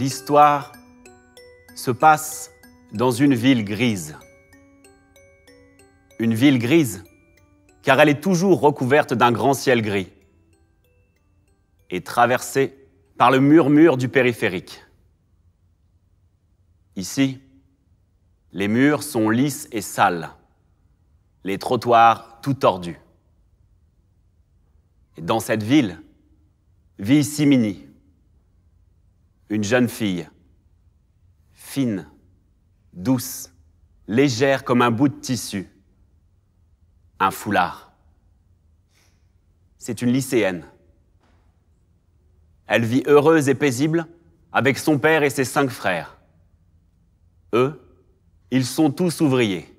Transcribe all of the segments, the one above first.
L'histoire se passe dans une ville grise. Une ville grise, car elle est toujours recouverte d'un grand ciel gris et traversée par le murmure du périphérique. Ici, les murs sont lisses et sales, les trottoirs tout tordus. Et dans cette ville vit Simini, une jeune fille, fine, douce, légère comme un bout de tissu, un foulard. C'est une lycéenne. Elle vit heureuse et paisible avec son père et ses 5 frères. Eux, ils sont tous ouvriers.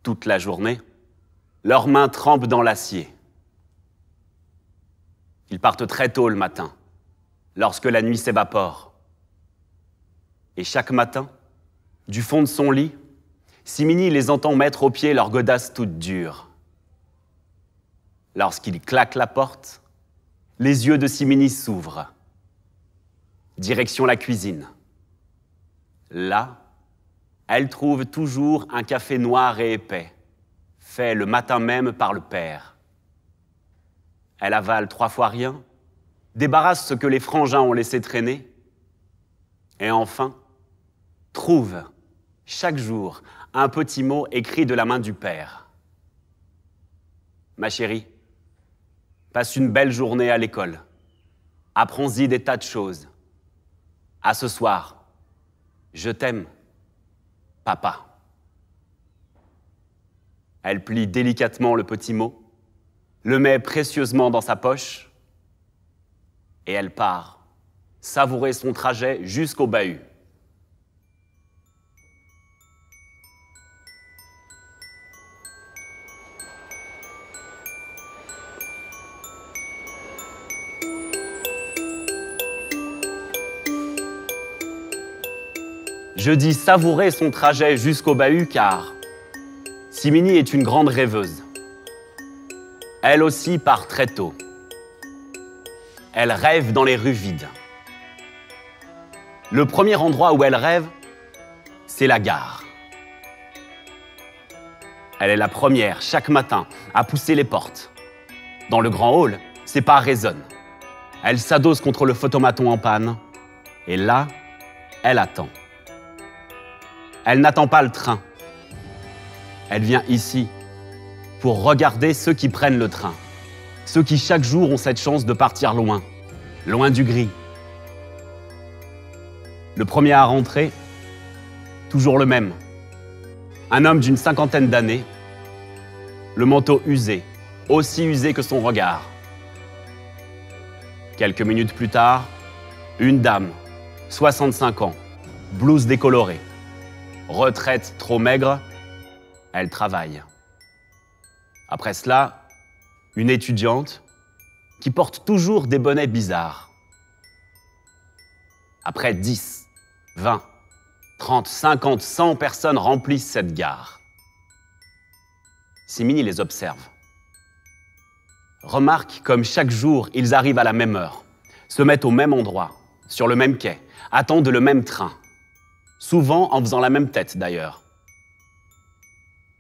Toute la journée, leurs mains trempent dans l'acier. Ils partent très tôt le matin, lorsque la nuit s'évapore. Et chaque matin, du fond de son lit, Simini les entend mettre au pied leur godasse toute dure. Lorsqu'il claque la porte, les yeux de Simini s'ouvrent. Direction la cuisine. Là, elle trouve toujours un café noir et épais, fait le matin même par le père. Elle avale 3 fois rien, débarrasse ce que les frangins ont laissé traîner, et enfin, trouve, chaque jour, un petit mot écrit de la main du père. Ma chérie, passe une belle journée à l'école. Apprends-y des tas de choses. À ce soir. Je t'aime, papa. Elle plie délicatement le petit mot, le met précieusement dans sa poche, et elle part, savourer son trajet jusqu'au bahut. Je dis savourer son trajet jusqu'au bahut car Simini est une grande rêveuse. Elle aussi part très tôt. Elle rêve dans les rues vides. Le premier endroit où elle rêve, c'est la gare. Elle est la première, chaque matin, à pousser les portes. Dans le grand hall, ses pas résonnent. Elle s'adosse contre le photomaton en panne. Et là, elle attend. Elle n'attend pas le train. Elle vient ici pour regarder ceux qui prennent le train. Ceux qui chaque jour ont cette chance de partir loin, loin du gris. Le premier à rentrer, toujours le même. Un homme d'une 50aine d'années, le manteau usé, aussi usé que son regard. Quelques minutes plus tard, une dame, 65 ans, blouse décolorée. Retraite trop maigre, elle travaille. Après cela, une étudiante qui porte toujours des bonnets bizarres. Après 10, 20, 30, 50, 100 personnes remplissent cette gare. Simini les observe. Remarque comme chaque jour, ils arrivent à la même heure, se mettent au même endroit, sur le même quai, attendent le même train. Souvent en faisant la même tête d'ailleurs.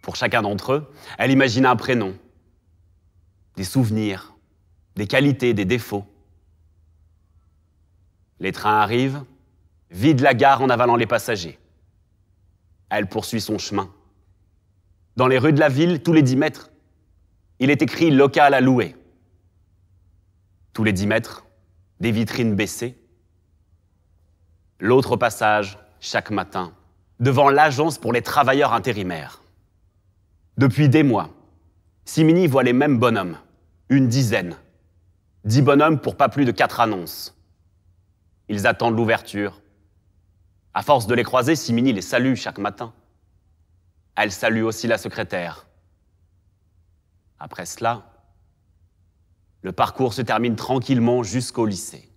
Pour chacun d'entre eux, elle imagine un prénom, des souvenirs, des qualités, des défauts. Les trains arrivent, vident la gare en avalant les passagers. Elle poursuit son chemin. Dans les rues de la ville, tous les 10 mètres, il est écrit « local à louer ». Tous les 10 mètres, des vitrines baissées. L'autre passage, chaque matin, devant l'agence pour les travailleurs intérimaires. Depuis des mois, Simini voit les mêmes bonhommes, une dizaine. 10 bonhommes pour pas plus de 4 annonces. Ils attendent l'ouverture. À force de les croiser, Simini les salue chaque matin. Elle salue aussi la secrétaire. Après cela, le parcours se termine tranquillement jusqu'au lycée.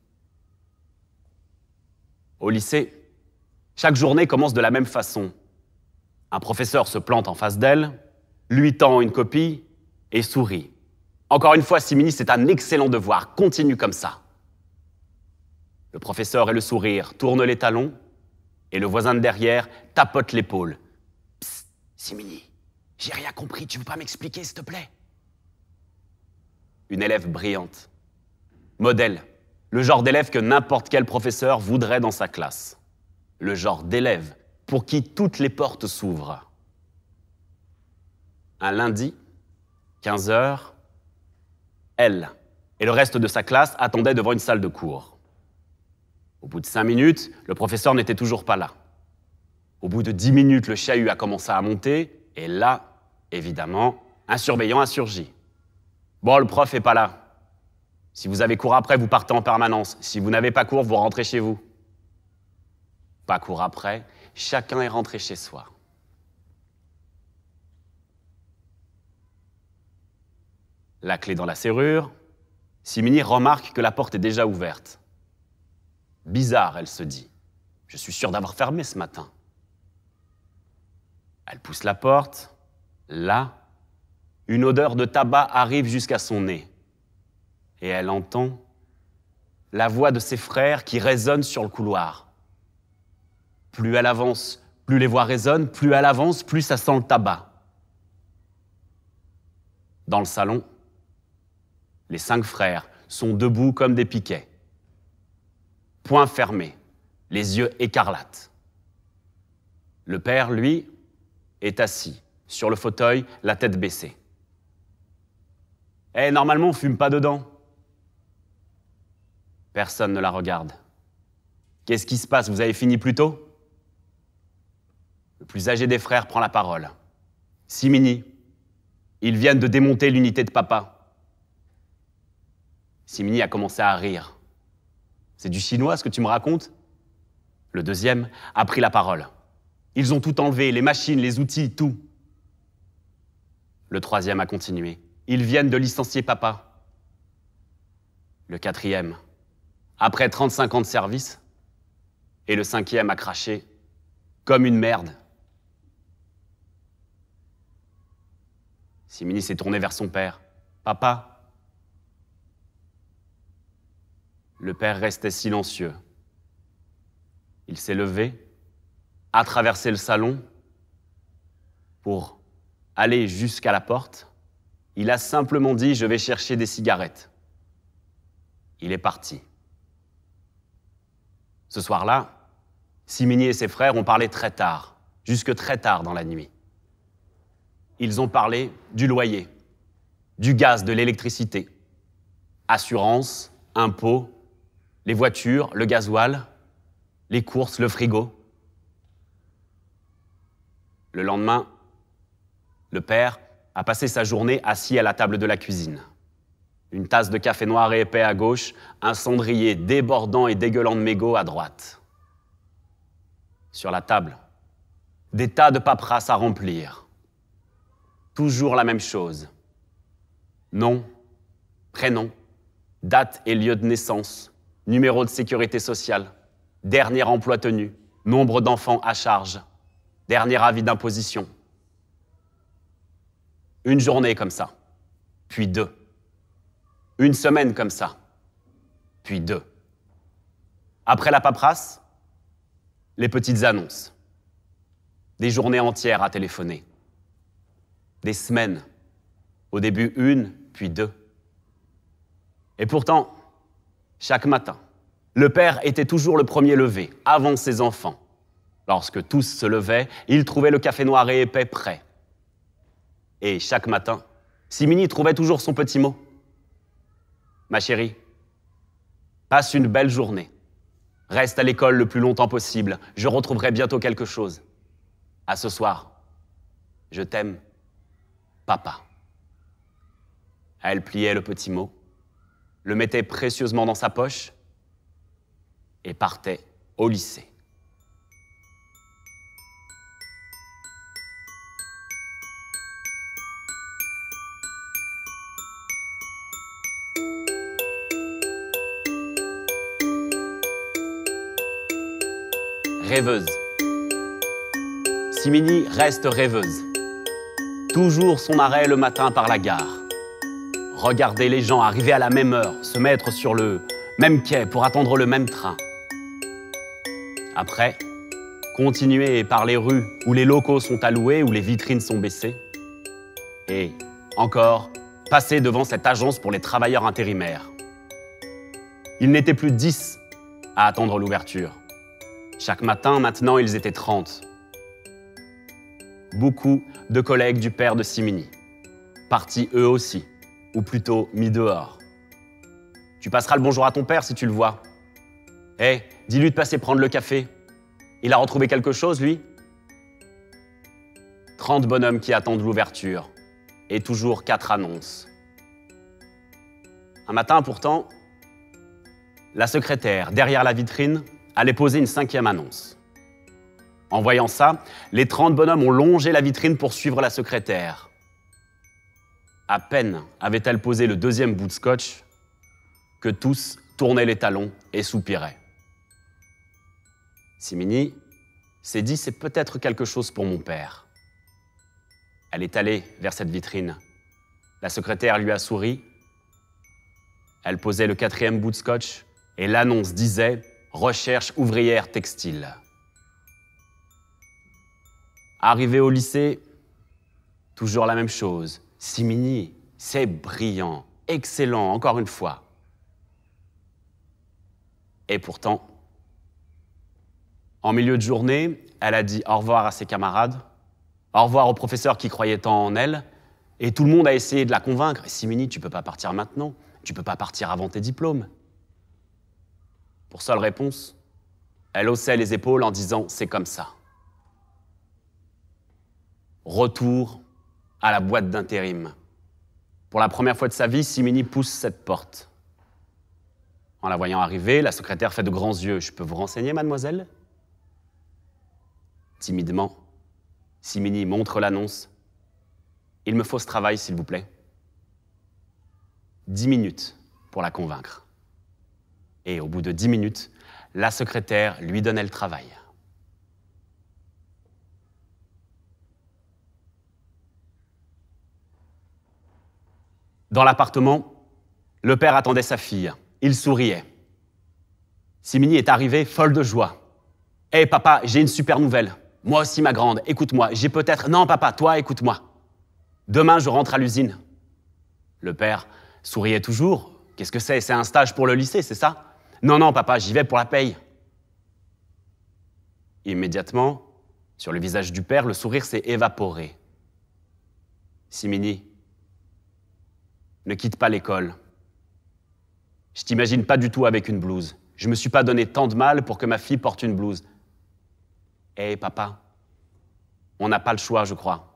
Au lycée, chaque journée commence de la même façon. Un professeur se plante en face d'elle, lui tend une copie et sourit. Encore une fois, Simini, c'est un excellent devoir. Continue comme ça. Le professeur et le sourire tournent les talons et le voisin de derrière tapote l'épaule. « Psst, Simini, j'ai rien compris, tu veux pas m'expliquer, s'il te plaît ?» Une élève brillante. Modèle, le genre d'élève que n'importe quel professeur voudrait dans sa classe. Le genre d'élève pour qui toutes les portes s'ouvrent. Un lundi, 15 h, elle et le reste de sa classe attendaient devant une salle de cours. Au bout de 5 minutes, le professeur n'était toujours pas là. Au bout de 10 minutes, le chahut a commencé à monter, et là, évidemment, un surveillant a surgi. « Bon, le prof n'est pas là. Si vous avez cours après, vous partez en permanence. Si vous n'avez pas cours, vous rentrez chez vous. » Pas cours après, chacun est rentré chez soi. La clé dans la serrure, Simini remarque que la porte est déjà ouverte. Bizarre, elle se dit. Je suis sûre d'avoir fermé ce matin. Elle pousse la porte. Là, une odeur de tabac arrive jusqu'à son nez. Et elle entend la voix de ses frères qui résonne sur le couloir. Plus elle avance, plus les voix résonnent, plus elle avance, plus ça sent le tabac. Dans le salon, les 5 frères sont debout comme des piquets. Poings fermés, les yeux écarlates. Le père, lui, est assis sur le fauteuil, la tête baissée. « Eh, normalement, on fume pas dedans. » Personne ne la regarde. « Qu'est-ce qui se passe? Vous avez fini plus tôt ?» Le plus âgé des frères prend la parole. « Simini, ils viennent de démonter l'unité de papa. » Simini a commencé à rire. « C'est du chinois ce que tu me racontes ?» Le deuxième a pris la parole. « Ils ont tout enlevé, les machines, les outils, tout. » Le troisième a continué. « Ils viennent de licencier papa. » Le quatrième, après 35 ans de service, et le cinquième a craché comme une merde. Simini s'est tourné vers son père. « Papa ?» Le père restait silencieux. Il s'est levé, a traversé le salon pour aller jusqu'à la porte. Il a simplement dit « Je vais chercher des cigarettes ». Il est parti. Ce soir-là, Simini et ses frères ont parlé très tard, jusque très tard dans la nuit. Ils ont parlé du loyer, du gaz, de l'électricité, assurance, impôts, les voitures, le gasoil, les courses, le frigo. Le lendemain, le père a passé sa journée assis à la table de la cuisine. Une tasse de café noir et épais à gauche, un cendrier débordant et dégueulant de mégots à droite. Sur la table, des tas de paperasses à remplir. Toujours la même chose. Nom, prénom, date et lieu de naissance, numéro de sécurité sociale, dernier emploi tenu, nombre d'enfants à charge, dernier avis d'imposition. Une journée comme ça, puis 2. Une semaine comme ça, puis 2. Après la paperasse, les petites annonces. Des journées entières à téléphoner. Des semaines. Au début 1, puis 2. Et pourtant, chaque matin, le père était toujours le premier levé, avant ses enfants. Lorsque tous se levaient, il trouvait le café noir et épais prêt. Et chaque matin, Simini trouvait toujours son petit mot. « Ma chérie, passe une belle journée. Reste à l'école le plus longtemps possible. Je retrouverai bientôt quelque chose. À ce soir. Je t'aime, papa. » Elle pliait le petit mot, le mettait précieusement dans sa poche et partait au lycée. Rêveuse. Simini reste rêveuse. Toujours son arrêt le matin par la gare. Regarder les gens arriver à la même heure, se mettre sur le même quai pour attendre le même train. Après, continuer par les rues où les locaux sont alloués, où les vitrines sont baissées. Et encore, passer devant cette agence pour les travailleurs intérimaires. Ils n'étaient plus 10 à attendre l'ouverture. Chaque matin, maintenant, ils étaient 30. Beaucoup de collègues du père de Simini, partis eux aussi, ou plutôt mis dehors. Tu passeras le bonjour à ton père si tu le vois. Hé, dis-lui de passer prendre le café. Il a retrouvé quelque chose, lui? 30 bonhommes qui attendent l'ouverture, et toujours 4 annonces. Un matin, pourtant, la secrétaire, derrière la vitrine, allait poser une 5e annonce. En voyant ça, les 30 bonhommes ont longé la vitrine pour suivre la secrétaire. À peine avait-elle posé le 2e bout de scotch que tous tournaient les talons et soupiraient. Simini s'est dit « c'est peut-être quelque chose pour mon père ». Elle est allée vers cette vitrine. La secrétaire lui a souri. Elle posait le 4e bout de scotch et l'annonce disait « Recherche ouvrière textile ». Arrivé au lycée, toujours la même chose. Simini, c'est brillant, excellent, encore une fois. Et pourtant, en milieu de journée, elle a dit au revoir à ses camarades, au revoir au professeur qui croyait tant en elle, et tout le monde a essayé de la convaincre. « Simini, tu ne peux pas partir maintenant, tu ne peux pas partir avant tes diplômes. » Pour seule réponse, elle haussait les épaules en disant « c'est comme ça ». Retour à la boîte d'intérim. Pour la première fois de sa vie, Simini pousse cette porte. En la voyant arriver, la secrétaire fait de grands yeux. « Je peux vous renseigner, mademoiselle ?» Timidement, Simini montre l'annonce. « Il me faut ce travail, s'il vous plaît. » 10 minutes pour la convaincre. Et au bout de 10 minutes, la secrétaire lui donnait le travail. Dans l'appartement, le père attendait sa fille. Il souriait. Simini est arrivée folle de joie. « Hé, papa, j'ai une super nouvelle. Moi aussi, ma grande, écoute-moi. J'ai peut-être... Non, papa, toi, écoute-moi. Demain, je rentre à l'usine. » Le père souriait toujours. « Qu'est-ce que c'est? C'est un stage pour le lycée, c'est ça? »« Non, non, papa, j'y vais pour la paye. » Immédiatement, sur le visage du père, le sourire s'est évaporé. « Simini, ne quitte pas l'école. Je t'imagine pas du tout avec une blouse. Je me suis pas donné tant de mal pour que ma fille porte une blouse. Hé, papa, on n'a pas le choix, je crois. »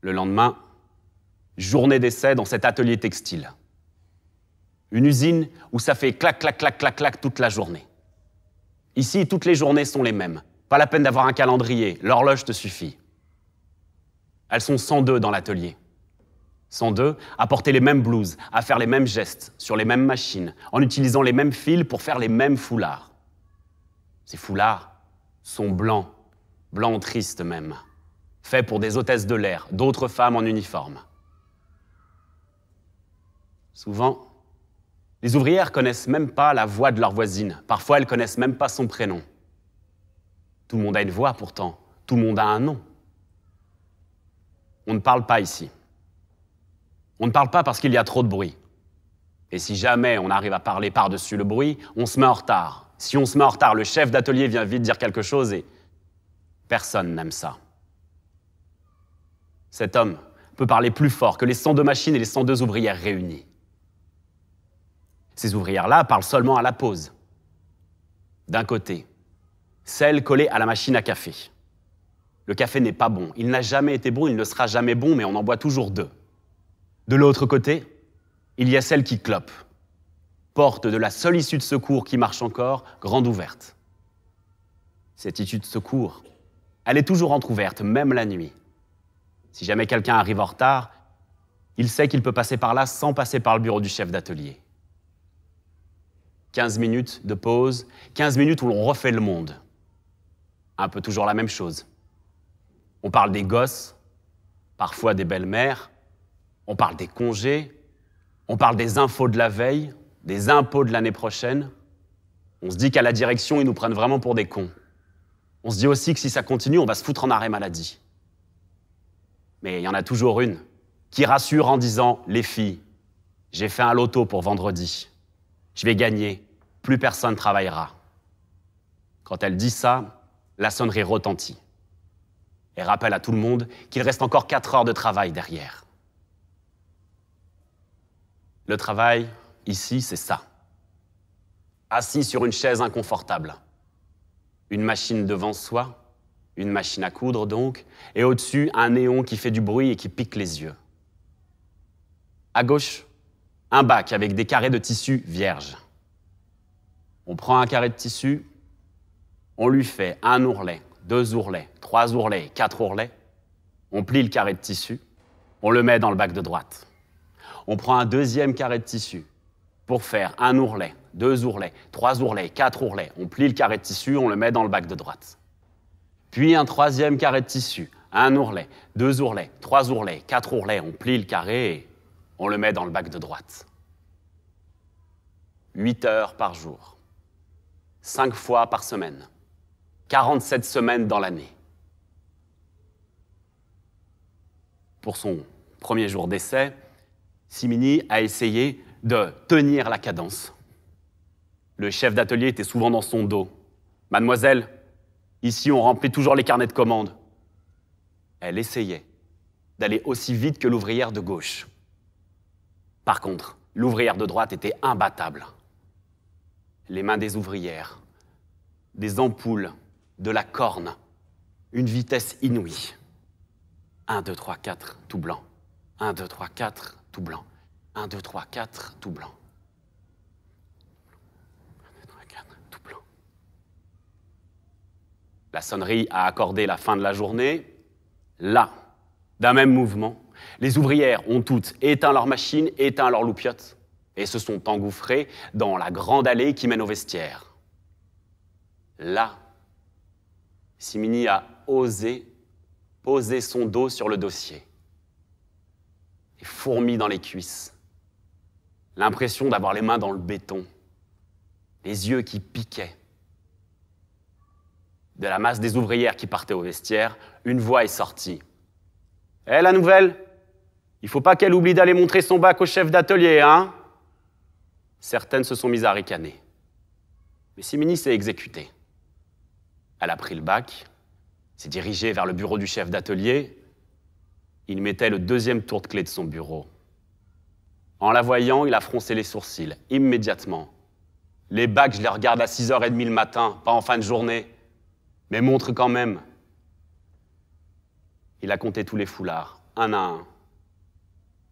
Le lendemain, journée d'essai dans cet atelier textile. Une usine où ça fait clac, clac, clac, clac, clac toute la journée. Ici, toutes les journées sont les mêmes. Pas la peine d'avoir un calendrier, l'horloge te suffit. Elles sont 102 dans l'atelier. 102 à porter les mêmes blouses, à faire les mêmes gestes, sur les mêmes machines, en utilisant les mêmes fils pour faire les mêmes foulards. Ces foulards sont blancs, blancs tristes même, faits pour des hôtesses de l'air, d'autres femmes en uniforme. Souvent, les ouvrières connaissent même pas la voix de leur voisine. Parfois, elles connaissent même pas son prénom. Tout le monde a une voix pourtant, tout le monde a un nom. On ne parle pas ici. On ne parle pas parce qu'il y a trop de bruit. Et si jamais on arrive à parler par-dessus le bruit, on se met en retard. Si on se met en retard, le chef d'atelier vient vite dire quelque chose et personne n'aime ça. Cet homme peut parler plus fort que les 102 machines et les 102 ouvrières réunies. Ces ouvrières-là parlent seulement à la pause. D'un côté, celle collée à la machine à café. Le café n'est pas bon. Il n'a jamais été bon, il ne sera jamais bon, mais on en boit toujours 2. De l'autre côté, il y a celle qui clope. Porte de la seule issue de secours qui marche encore, grande ouverte. Cette issue de secours, elle est toujours entrouverte, même la nuit. Si jamais quelqu'un arrive en retard, il sait qu'il peut passer par là sans passer par le bureau du chef d'atelier. 15 minutes de pause, 15 minutes où l'on refait le monde. Un peu toujours la même chose. On parle des gosses, parfois des belles-mères, on parle des congés, on parle des infos de la veille, des impôts de l'année prochaine. On se dit qu'à la direction, ils nous prennent vraiment pour des cons. On se dit aussi que si ça continue, on va se foutre en arrêt maladie. Mais il y en a toujours une qui rassure en disant « Les filles, j'ai fait un loto pour vendredi. Je vais gagner, plus personne ne travaillera. » Quand elle dit ça, la sonnerie retentit. Et rappelle à tout le monde qu'il reste encore 4 heures de travail derrière. Le travail, ici, c'est ça. Assis sur une chaise inconfortable. Une machine devant soi, une machine à coudre donc, et au-dessus, un néon qui fait du bruit et qui pique les yeux. À gauche, un bac avec des carrés de tissu vierges. On prend un carré de tissu, on lui fait 1 ourlet, 2 ourlets, 3 ourlets, 4 ourlets. On plie le carré de tissu, on le met dans le bac de droite. On prend un deuxième carré de tissu pour faire 1 ourlet, 2 ourlets, 3 ourlets, 4 ourlets. On plie le carré de tissu, on le met dans le bac de droite. Puis un troisième carré de tissu, 1 ourlet, 2 ourlets, 3 ourlets, 4 ourlets. On plie le carré et on le met dans le bac de droite. 8 heures par jour, 5 fois par semaine, 47 semaines dans l'année. Pour son premier jour d'essai, Simini a essayé de tenir la cadence. Le chef d'atelier était souvent dans son dos. « Mademoiselle, ici on remplit toujours les carnets de commandes. » Elle essayait d'aller aussi vite que l'ouvrière de gauche. Par contre, l'ouvrière de droite était imbattable. Les mains des ouvrières, des ampoules, de la corne, une vitesse inouïe. 1, 2, 3, 4, tout blanc. 1, 2, 3, 4, tout blanc. 1, 2, 3, 4, tout blanc. 1, 2, 3, 4, tout blanc. La sonnerie a accordé la fin de la journée. Là, d'un même mouvement, les ouvrières ont toutes éteint leur machine, éteint leur loupiote et se sont engouffrées dans la grande allée qui mène au vestiaire. Là, Simini a osé poser son dos sur le dossier. Et fourmis dans les cuisses. L'impression d'avoir les mains dans le béton. Les yeux qui piquaient. De la masse des ouvrières qui partaient au vestiaire, une voix est sortie. « Hé, la nouvelle, il faut pas qu'elle oublie d'aller montrer son bac au chef d'atelier, hein ?» Certaines se sont mises à ricaner. Mais Simini s'est exécutée. Elle a pris le bac, s'est dirigée vers le bureau du chef d'atelier. Il mettait le 2e tour de clé de son bureau. En la voyant, il a froncé les sourcils, immédiatement. Les bacs, je les regarde à 6h30 le matin, pas en fin de journée. Mais montre quand même. Il a compté tous les foulards, un à un.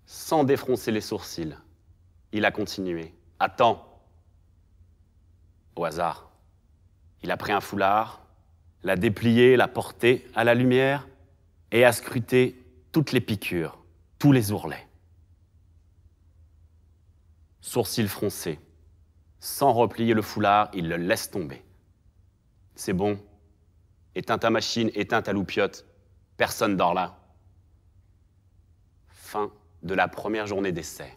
Sans défroncer les sourcils, il a continué. Attends. Au hasard. Il a pris un foulard, l'a déplié, l'a porté à la lumière et a scruté toutes les piqûres, tous les ourlets. Sourcils froncés. Sans replier le foulard, il le laisse tomber. C'est bon. Éteins ta machine, éteins ta loupiote. Personne dort là. Fin de la première journée d'essai.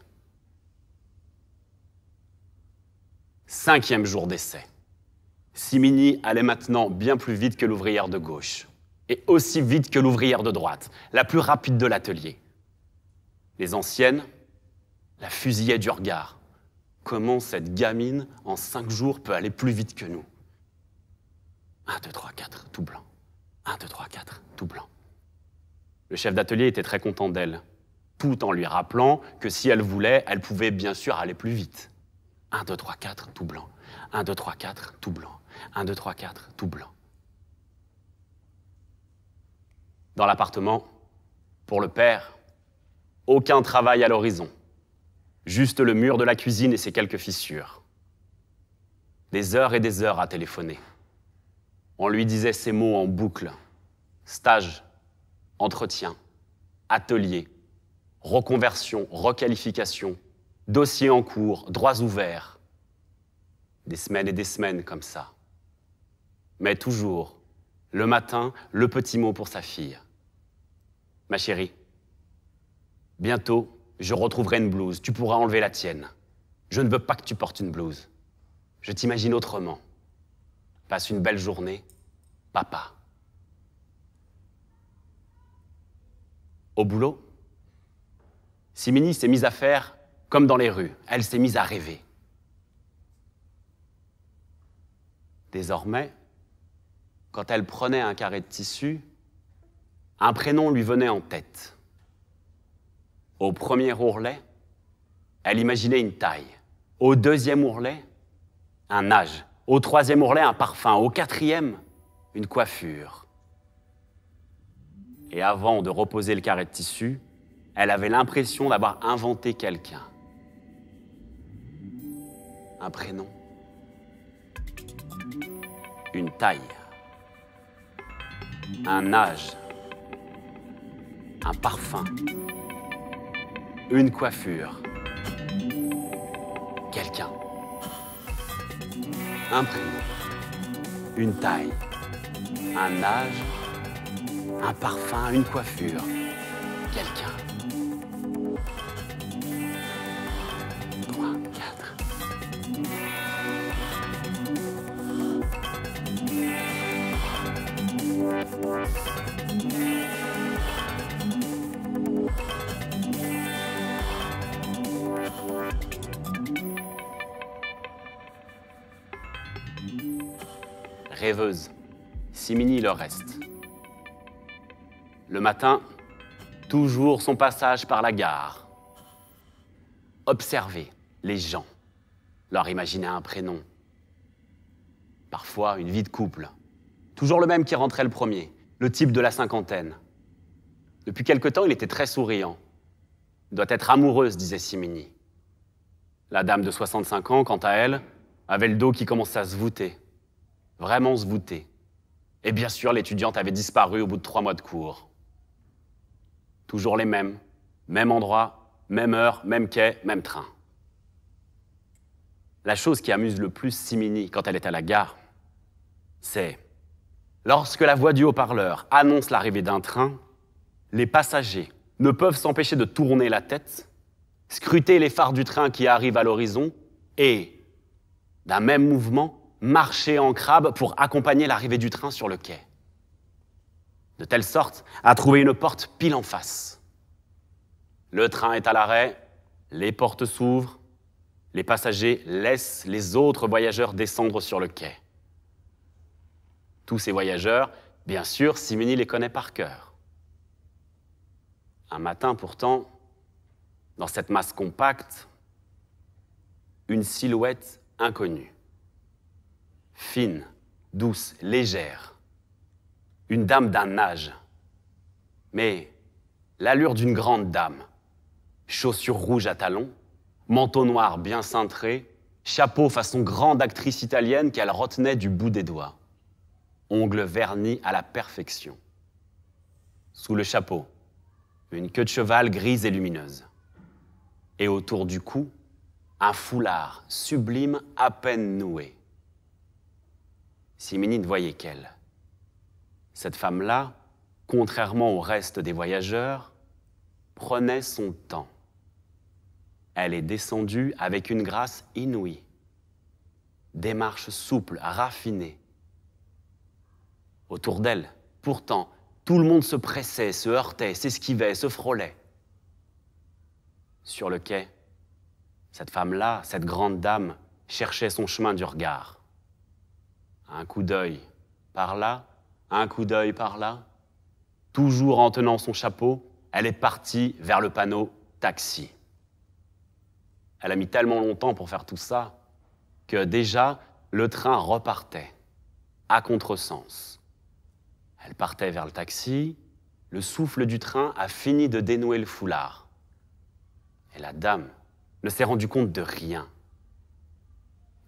5e jour d'essai. Simini allait maintenant bien plus vite que l'ouvrière de gauche. Et aussi vite que l'ouvrière de droite, la plus rapide de l'atelier. Les anciennes la fusillaient du regard. Comment cette gamine, en 5 jours, peut aller plus vite que nous? 1, 2, 3, 4, tout blanc. 1, 2, 3, 4, tout blanc. Le chef d'atelier était très content d'elle, tout en lui rappelant que si elle voulait, elle pouvait bien sûr aller plus vite. 1, 2, 3, 4, tout blanc. 1, 2, 3, 4, tout blanc. 1, 2, 3, 4, tout blanc. Dans l'appartement, pour le père, aucun travail à l'horizon. Juste le mur de la cuisine et ses quelques fissures. Des heures et des heures à téléphoner. On lui disait ces mots en boucle. Stage, entretien, atelier, reconversion, requalification, dossier en cours, droits ouverts. Des semaines et des semaines comme ça. Mais toujours, le matin, le petit mot pour sa fille. « Ma chérie, Bientôt, je retrouverai une blouse. Tu pourras enlever la tienne. Je ne veux pas que tu portes une blouse. Je t'imagine autrement. Passe une belle journée, papa. Au boulot, Simini s'est mise à faire comme dans les rues. Elle s'est mise à rêver. Désormais, quand elle prenait un carré de tissu, un prénom lui venait en tête. Au premier ourlet, elle imaginait une taille. Au deuxième ourlet, un âge. Au troisième ourlet, un parfum. Au quatrième, une coiffure. Et avant de reposer le carré de tissu, elle avait l'impression d'avoir inventé quelqu'un. Un prénom. Une taille. Un âge. Un parfum. Une coiffure. Quelqu'un. Un prénom. Une taille. Un âge. Un parfum. Une coiffure. Quelqu'un. 3, 4. Rêveuse, Simini le reste. Le matin, toujours son passage par la gare. Observer les gens, leur imaginer un prénom. Parfois, une vie de couple. Toujours le même qui rentrait le premier, le type de la cinquantaine. Depuis quelque temps, il était très souriant. Il doit être amoureuse, disait Simini. La dame de 65 ans, quant à elle, avait le dos qui commençait à se voûter. Vraiment se voûter. Et bien sûr, l'étudiante avait disparu au bout de 3 mois de cours. Toujours les mêmes, même endroit, même heure, même quai, même train. La chose qui amuse le plus Simini quand elle est à la gare, c'est lorsque la voix du haut-parleur annonce l'arrivée d'un train, les passagers ne peuvent s'empêcher de tourner la tête, scruter les phares du train qui arrive à l'horizon et, d'un même mouvement, marcher en crabe pour accompagner l'arrivée du train sur le quai. De telle sorte à trouver une porte pile en face. Le train est à l'arrêt, les portes s'ouvrent, les passagers laissent les autres voyageurs descendre sur le quai. Tous ces voyageurs, bien sûr, Simini les connaît par cœur. Un matin, pourtant, dans cette masse compacte, une silhouette inconnue. Fine, douce, légère. Une dame d'un âge. Mais l'allure d'une grande dame. Chaussures rouges à talons, manteau noir bien cintré, chapeau façon grande actrice italienne qu'elle retenait du bout des doigts. Ongles vernis à la perfection. Sous le chapeau, une queue de cheval grise et lumineuse. Et autour du cou, un foulard sublime à peine noué. Simini ne voyait qu'elle. Cette femme-là, contrairement au reste des voyageurs, prenait son temps. Elle est descendue avec une grâce inouïe. Démarche souple, raffinée. Autour d'elle, pourtant, tout le monde se pressait, se heurtait, s'esquivait, se frôlait. Sur le quai, cette femme-là, cette grande dame, cherchait son chemin du regard. Un coup d'œil par là, un coup d'œil par là. Toujours en tenant son chapeau, elle est partie vers le panneau « Taxi ». Elle a mis tellement longtemps pour faire tout ça que déjà, le train repartait, à contresens. Elle partait vers le taxi, le souffle du train a fini de dénouer le foulard. Et la dame ne s'est rendue compte de rien.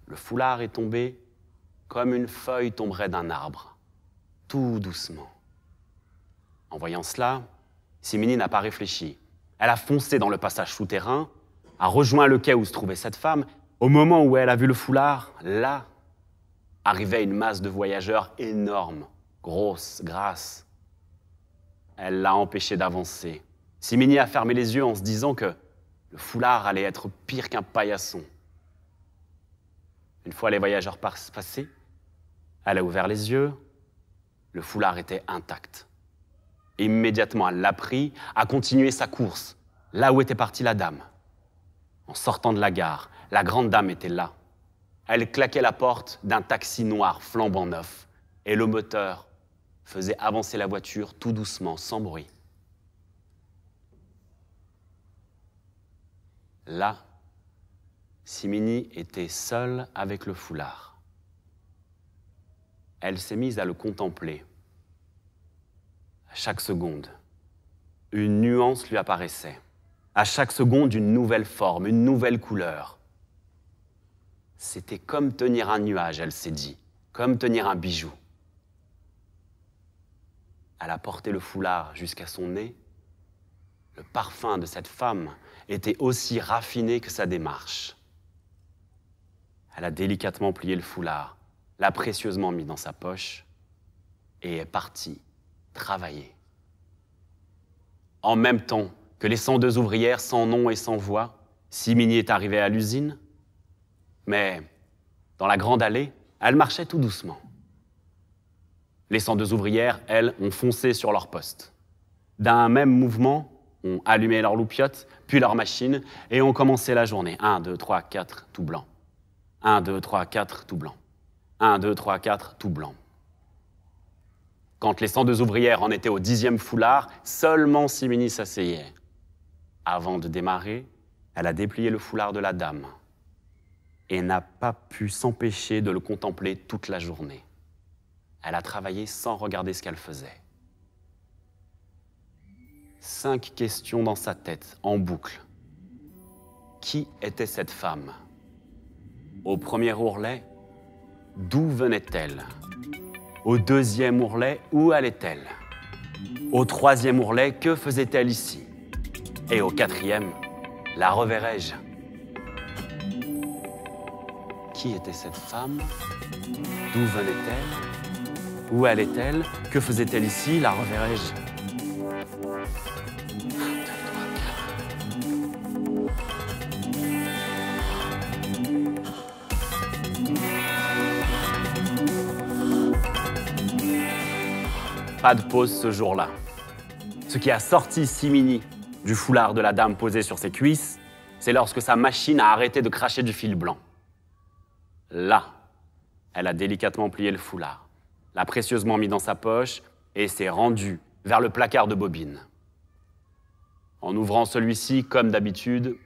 Le foulard est tombé comme une feuille tomberait d'un arbre, tout doucement. En voyant cela, Simini n'a pas réfléchi. Elle a foncé dans le passage souterrain, a rejoint le quai où se trouvait cette femme. Au moment où elle a vu le foulard, là, arrivait une masse de voyageurs énorme, grosse, grasse. Elle l'a empêché d'avancer. Simini a fermé les yeux en se disant que le foulard allait être pire qu'un paillasson. Une fois les voyageurs passés, elle a ouvert les yeux, le foulard était intact. Immédiatement, elle l'a pris, a continué sa course, là où était partie la dame. En sortant de la gare, la grande dame était là. Elle claquait la porte d'un taxi noir flambant neuf, et le moteur faisait avancer la voiture tout doucement, sans bruit. Là, Simini était seule avec le foulard. Elle s'est mise à le contempler. À chaque seconde, une nuance lui apparaissait. À chaque seconde, une nouvelle forme, une nouvelle couleur. C'était comme tenir un nuage, elle s'est dit, comme tenir un bijou. Elle a porté le foulard jusqu'à son nez. Le parfum de cette femme était aussi raffiné que sa démarche. Elle a délicatement plié le foulard, l'a précieusement mis dans sa poche et est partie travailler. En même temps que les 102 ouvrières sans nom et sans voix, Simini est arrivée à l'usine, mais dans la grande allée, elle marchait tout doucement. Les 102 ouvrières, elles, ont foncé sur leur poste. D'un même mouvement, ont allumé leur loupiote, puis leur machine, et ont commencé la journée. 1, 2, 3, 4, tout blanc. 1, 2, 3, 4, tout blanc. 1, 2, 3, 4, tout blanc. Quand les 102 ouvrières en étaient au 10e foulard, seulement Simini s'asseyait. Avant de démarrer, elle a déplié le foulard de la dame et n'a pas pu s'empêcher de le contempler toute la journée. Elle a travaillé sans regarder ce qu'elle faisait. 5 questions dans sa tête, en boucle. Qui était cette femme? Au premier ourlet, d'où venait-elle? Au deuxième ourlet, où allait-elle? Au troisième ourlet, que faisait-elle ici? Et au quatrième, la reverrai-je? Qui était cette femme? D'où venait-elle? Où allait-elle? Que faisait-elle ici? La reverrai-je? Pas de pause ce jour-là. Ce qui a sorti Simini du foulard de la dame posé sur ses cuisses, c'est lorsque sa machine a arrêté de cracher du fil blanc. Là, elle a délicatement plié le foulard, l'a précieusement mis dans sa poche et s'est rendue vers le placard de bobine. En ouvrant celui-ci, comme d'habitude,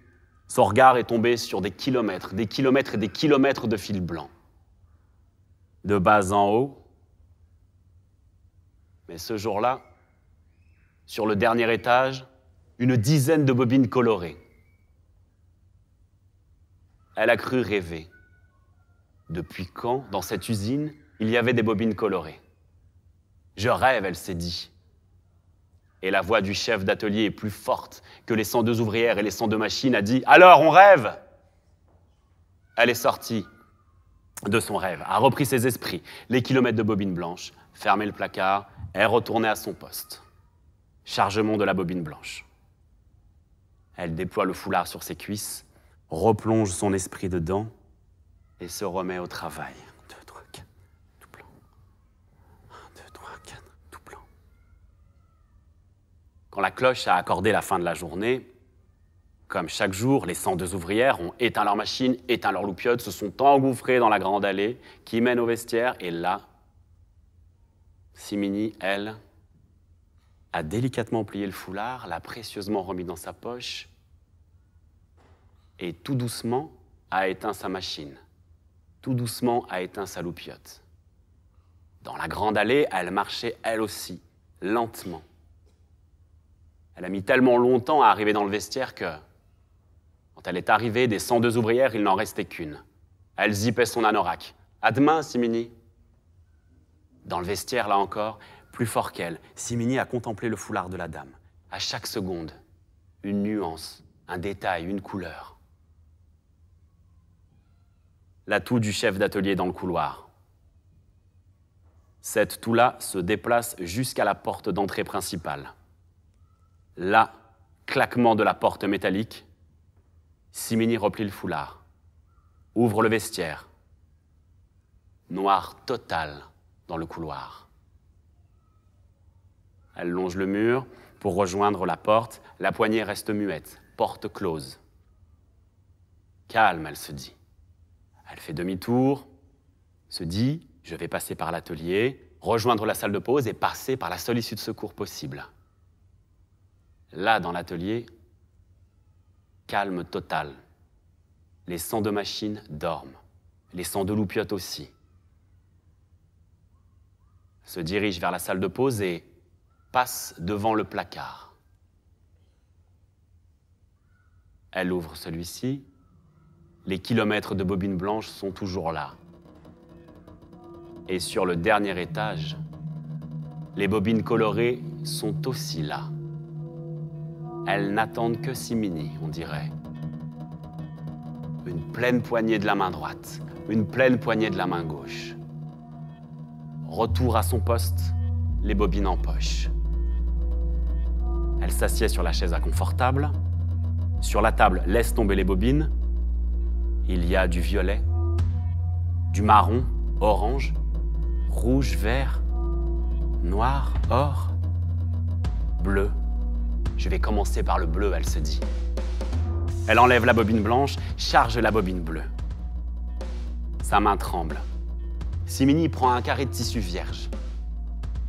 son regard est tombé sur des kilomètres et des kilomètres de fil blanc. De bas en haut. Mais ce jour-là, sur le dernier étage, une dizaine de bobines colorées. Elle a cru rêver. Depuis quand, dans cette usine, il y avait des bobines colorées? Je rêve, elle s'est dit. Et la voix du chef d'atelier est plus forte que les 102 ouvrières et les 102 machines, a dit « Alors, on rêve !» Elle est sortie de son rêve, a repris ses esprits, les kilomètres de bobines blanches, fermé le placard, est retournée à son poste. Chargement de la bobine blanche. Elle déploie le foulard sur ses cuisses, replonge son esprit dedans et se remet au travail. 1, 2, 3, 4, tout blanc. 1, 2, 3, 4, tout blanc. Quand la cloche a accordé la fin de la journée, comme chaque jour, les 102 ouvrières ont éteint leur machine, éteint leur loupiote, se sont engouffrées dans la grande allée qui mène au vestiaire, et là, Simini, elle, a délicatement plié le foulard, l'a précieusement remis dans sa poche et tout doucement a éteint sa machine. Tout doucement a éteint sa loupiote. Dans la grande allée, elle marchait elle aussi, lentement. Elle a mis tellement longtemps à arriver dans le vestiaire que, quand elle est arrivée, des 102 ouvrières, il n'en restait qu'une. Elle zippait son anorak. « À demain, Simini !» Dans le vestiaire, là encore, plus fort qu'elle, Simini a contemplé le foulard de la dame. À chaque seconde, une nuance, un détail, une couleur. L'atout du chef d'atelier dans le couloir. Cette toux-là se déplace jusqu'à la porte d'entrée principale. Là, claquement de la porte métallique, Simini replie le foulard, ouvre le vestiaire. Noir total dans le couloir. Elle longe le mur pour rejoindre la porte. La poignée reste muette, porte close. Calme, elle se dit. Elle fait demi-tour, se dit « Je vais passer par l'atelier, rejoindre la salle de pause et passer par la seule issue de secours possible. » Là, dans l'atelier, calme total. Les 102 machines dorment, les 102 loupiottes aussi. Se dirige vers la salle de pause et passe devant le placard. Elle ouvre celui-ci. Les kilomètres de bobines blanches sont toujours là. Et sur le dernier étage, les bobines colorées sont aussi là. Elles n'attendent que Simini, on dirait. Une pleine poignée de la main droite, une pleine poignée de la main gauche. Retour à son poste, les bobines en poche. Elle s'assied sur la chaise inconfortable. Sur la table, laisse tomber les bobines. Il y a du violet, du marron, orange, rouge, vert, noir, or, bleu. Je vais commencer par le bleu, elle se dit. Elle enlève la bobine blanche, charge la bobine bleue. Sa main tremble. Simini prend un carré de tissu vierge.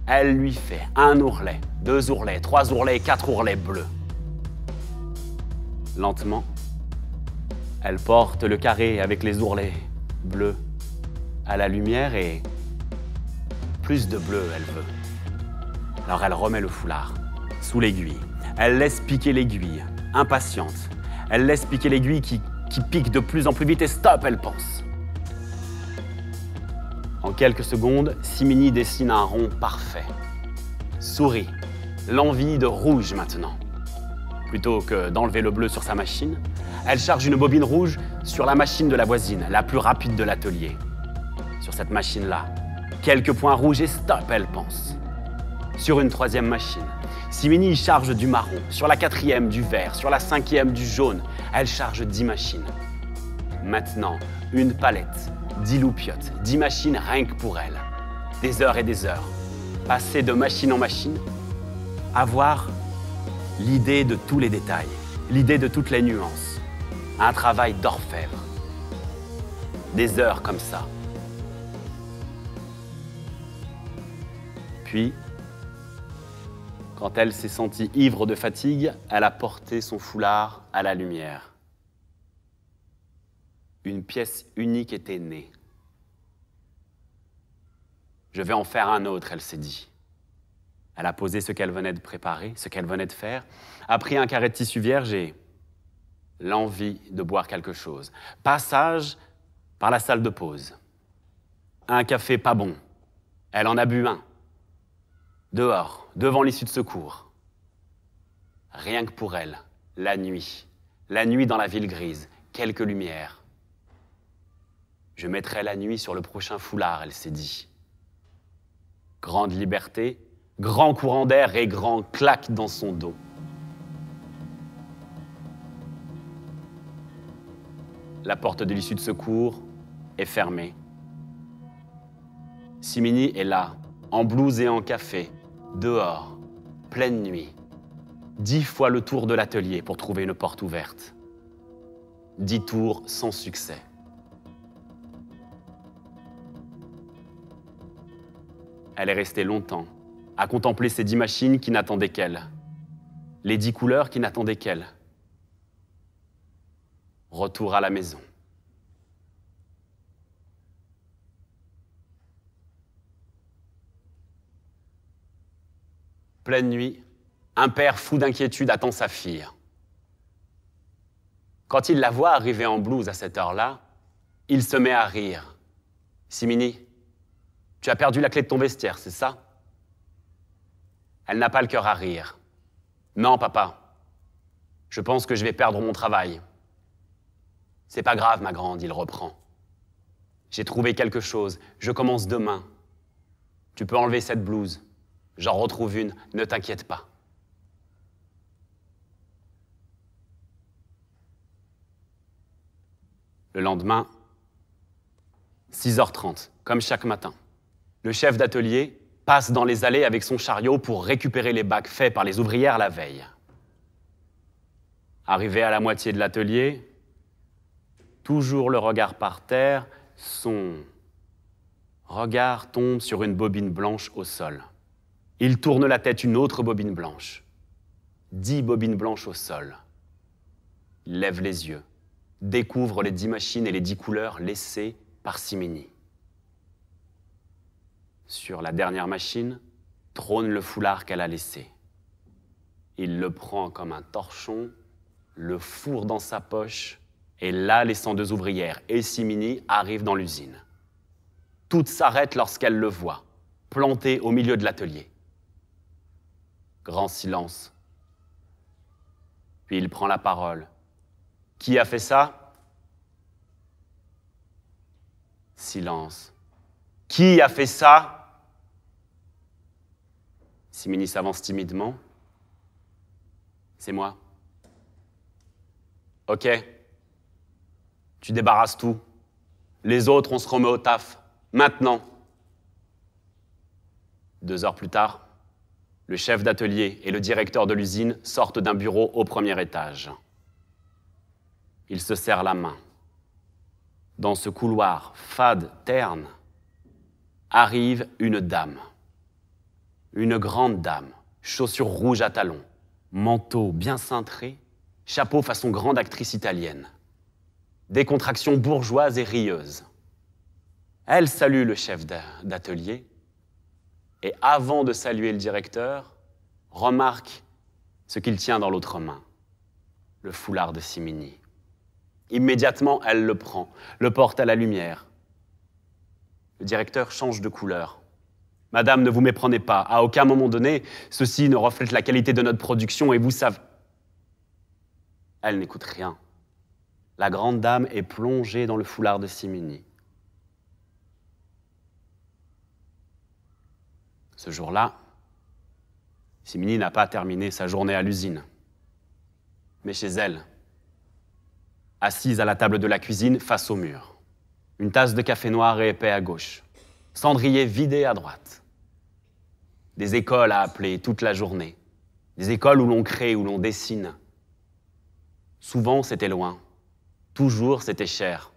Elle lui fait 1 ourlet, 2 ourlets, 3 ourlets, 4 ourlets bleus. Lentement, elle porte le carré avec les ourlets bleus à la lumière et plus de bleu, elle veut. Alors elle remet le foulard sous l'aiguille. Elle laisse piquer l'aiguille, impatiente. Elle laisse piquer l'aiguille qui pique de plus en plus vite et stop, elle pense. En quelques secondes, Simini dessine un rond parfait. Sourit, l'envie de rouge maintenant. Plutôt que d'enlever le bleu sur sa machine, elle charge une bobine rouge sur la machine de la voisine, la plus rapide de l'atelier. Sur cette machine-là, quelques points rouges et stop, elle pense. Sur une 3e machine, Simini charge du marron, sur la 4e du vert, sur la 5e du jaune. Elle charge 10 machines. Maintenant, une palette, 10 loupiottes, 10 machines rien que pour elle. Des heures et des heures. Passer de machine en machine, avoir l'idée de tous les détails, l'idée de toutes les nuances. Un travail d'orfèvre. Des heures comme ça. Puis, quand elle s'est sentie ivre de fatigue, elle a porté son foulard à la lumière. Une pièce unique était née. Je vais en faire un autre, elle s'est dit. Elle a posé ce qu'elle venait de préparer, ce qu'elle venait de faire, a pris un carré de tissu vierge et l'envie de boire quelque chose. Passage par la salle de pause. Un café pas bon. Elle en a bu un. Dehors, devant l'issue de secours. Rien que pour elle, la nuit dans la ville grise, quelques lumières. Je mettrai la nuit sur le prochain foulard, elle s'est dit. Grande liberté, grand courant d'air et grand claque dans son dos. La porte de l'issue de secours est fermée. Simini est là, en blouse et en café, dehors, pleine nuit. 10 fois le tour de l'atelier pour trouver une porte ouverte. 10 tours sans succès. Elle est restée longtemps à contempler ces 10 machines qui n'attendaient qu'elle. Les 10 couleurs qui n'attendaient qu'elle. Retour à la maison. Pleine nuit, un père fou d'inquiétude attend sa fille. Quand il la voit arriver en blouse à cette heure-là, il se met à rire. « Simini, tu as perdu la clé de ton vestiaire, c'est ça ?» Elle n'a pas le cœur à rire. « Non, papa. Je pense que je vais perdre mon travail. »« C'est pas grave, ma grande, il reprend. J'ai trouvé quelque chose. Je commence demain. Tu peux enlever cette blouse. J'en retrouve une, ne t'inquiète pas. » Le lendemain, 6h30, comme chaque matin, le chef d'atelier passe dans les allées avec son chariot pour récupérer les bacs faits par les ouvrières la veille. Arrivé à la moitié de l'atelier, toujours le regard par terre, son regard tombe sur une bobine blanche au sol. Il tourne la tête, une autre bobine blanche. 10 bobines blanches au sol. Il lève les yeux, découvre les 10 machines et les 10 couleurs laissées par Simini. Sur la dernière machine, trône le foulard qu'elle a laissé. Il le prend comme un torchon, le fourre dans sa poche, et là, les 102 ouvrières et Simini arrivent dans l'usine. Toutes s'arrêtent lorsqu'elles le voient, planté au milieu de l'atelier. Grand silence. Puis il prend la parole. Qui a fait ça? Silence. Qui a fait ça? Simini s'avance timidement. C'est moi. Ok. Tu débarrasses tout. Les autres, on se remet au taf. Maintenant. 2 heures plus tard, le chef d'atelier et le directeur de l'usine sortent d'un bureau au premier étage. Ils se serrent la main. Dans ce couloir fade, terne, arrive une dame. Une grande dame, chaussures rouges à talons, manteau bien cintré, chapeau façon grande actrice italienne. Décontraction bourgeoise et rieuse. Elle salue le chef d'atelier et avant de saluer le directeur, remarque ce qu'il tient dans l'autre main, le foulard de Simini. Immédiatement, elle le prend, le porte à la lumière. Le directeur change de couleur. « Madame, ne vous méprenez pas. À aucun moment donné, ceci ne reflète la qualité de notre production et vous savez... » Elle n'écoute rien. La grande dame est plongée dans le foulard de Simini. Ce jour-là, Simini n'a pas terminé sa journée à l'usine. Mais chez elle, assise à la table de la cuisine face au mur, une tasse de café noir et épais à gauche, cendrier vidé à droite. Des écoles à appeler toute la journée, des écoles où l'on crée, où l'on dessine. Souvent, c'était loin. Toujours, c'était cher.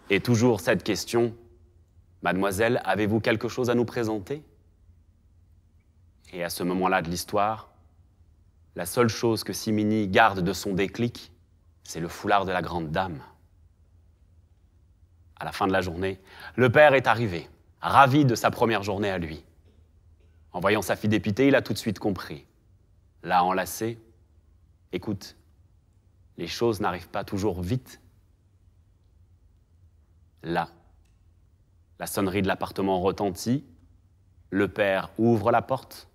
Et toujours cette question, « Mademoiselle, avez-vous quelque chose à nous présenter ?» Et à ce moment-là de l'histoire, la seule chose que Simini garde de son déclic, c'est le foulard de la grande dame. À la fin de la journée, le père est arrivé, ravi de sa première journée à lui. En voyant sa fille dépitée, il a tout de suite compris. L'a enlacée. « Écoute, les choses n'arrivent pas toujours vite. » Là, la sonnerie de l'appartement retentit, le père ouvre la porte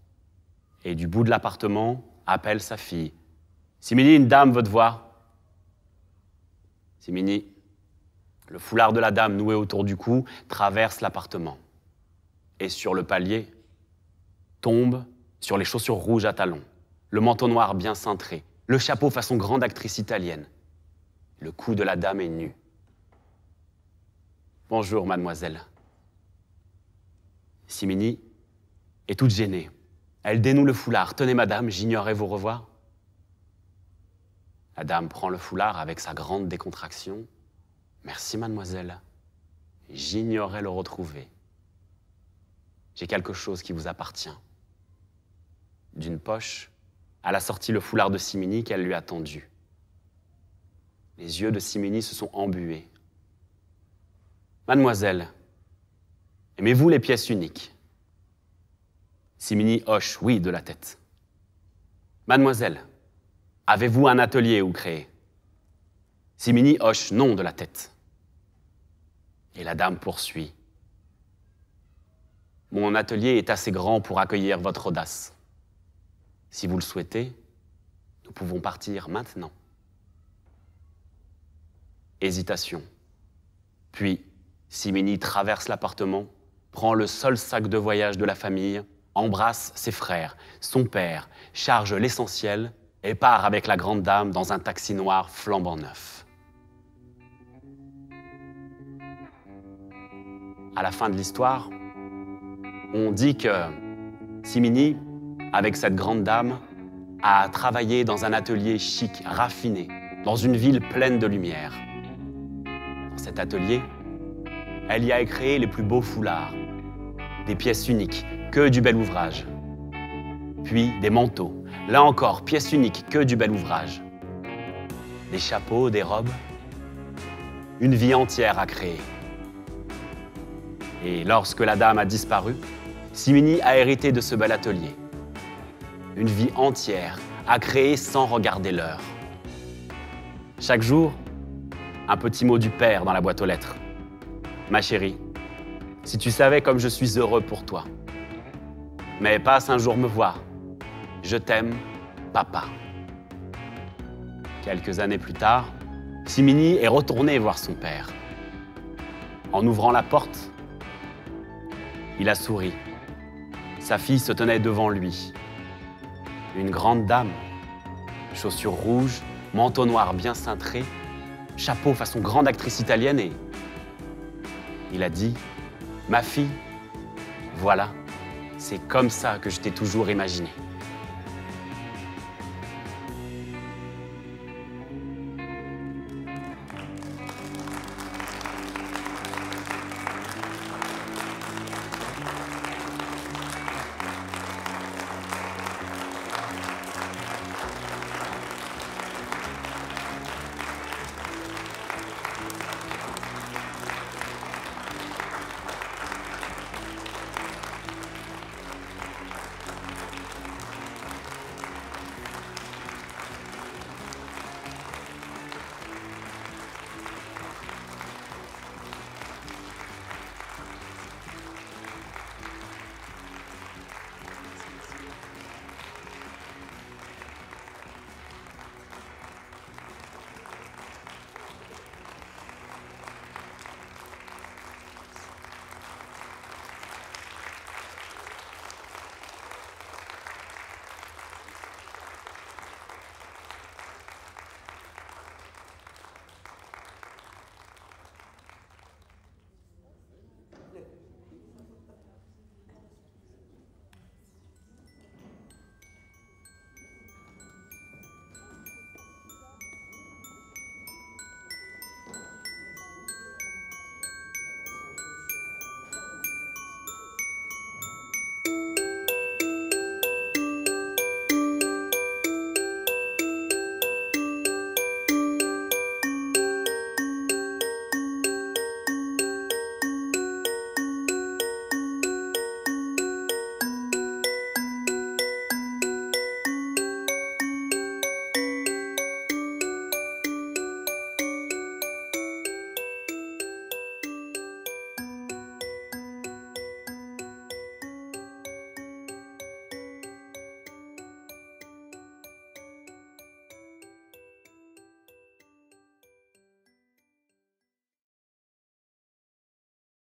et du bout de l'appartement appelle sa fille. « Simini, une dame veut te voir. » Simini, le foulard de la dame noué autour du cou, traverse l'appartement et sur le palier, tombe sur les chaussures rouges à talons, le manteau noir bien cintré, le chapeau façon grande actrice italienne. Le cou de la dame est nu. « Bonjour, mademoiselle. » Simini est toute gênée. Elle dénoue le foulard. « Tenez, madame, j'ignorais vous revoir. » La dame prend le foulard avec sa grande décontraction. « Merci, mademoiselle. J'ignorais le retrouver. J'ai quelque chose qui vous appartient. » D'une poche, elle a sorti le foulard de Simini qu'elle lui a tendu. Les yeux de Simini se sont embués. « Mademoiselle, aimez-vous les pièces uniques ?» Simini hoche oui de la tête. « Mademoiselle, avez-vous un atelier où créer ?» Simini hoche non de la tête. Et la dame poursuit. « Mon atelier est assez grand pour accueillir votre audace. Si vous le souhaitez, nous pouvons partir maintenant. » Hésitation. Puis, Simini traverse l'appartement, prend le seul sac de voyage de la famille, embrasse ses frères, son père, charge l'essentiel et part avec la grande dame dans un taxi noir flambant neuf. à la fin de l'histoire, on dit que Simini, avec cette grande dame, a travaillé dans un atelier chic, raffiné, dans une ville pleine de lumière. Dans cet atelier, elle y a créé les plus beaux foulards, des pièces uniques, que du bel ouvrage. Puis des manteaux, là encore, pièces uniques, que du bel ouvrage. Des chapeaux, des robes, une vie entière à créer. Et lorsque la dame a disparu, Simini a hérité de ce bel atelier. Une vie entière à créer sans regarder l'heure. Chaque jour, un petit mot du père dans la boîte aux lettres. Ma chérie, si tu savais comme je suis heureux pour toi. Mais passe un jour me voir. Je t'aime, papa. Quelques années plus tard, Simini est retourné voir son père. En ouvrant la porte, il a souri. Sa fille se tenait devant lui. Une grande dame, chaussures rouges, manteau noir bien cintré, chapeau façon grande actrice italienne et... Il a dit, « Ma fille, voilà, c'est comme ça que je t'ai toujours imaginé. »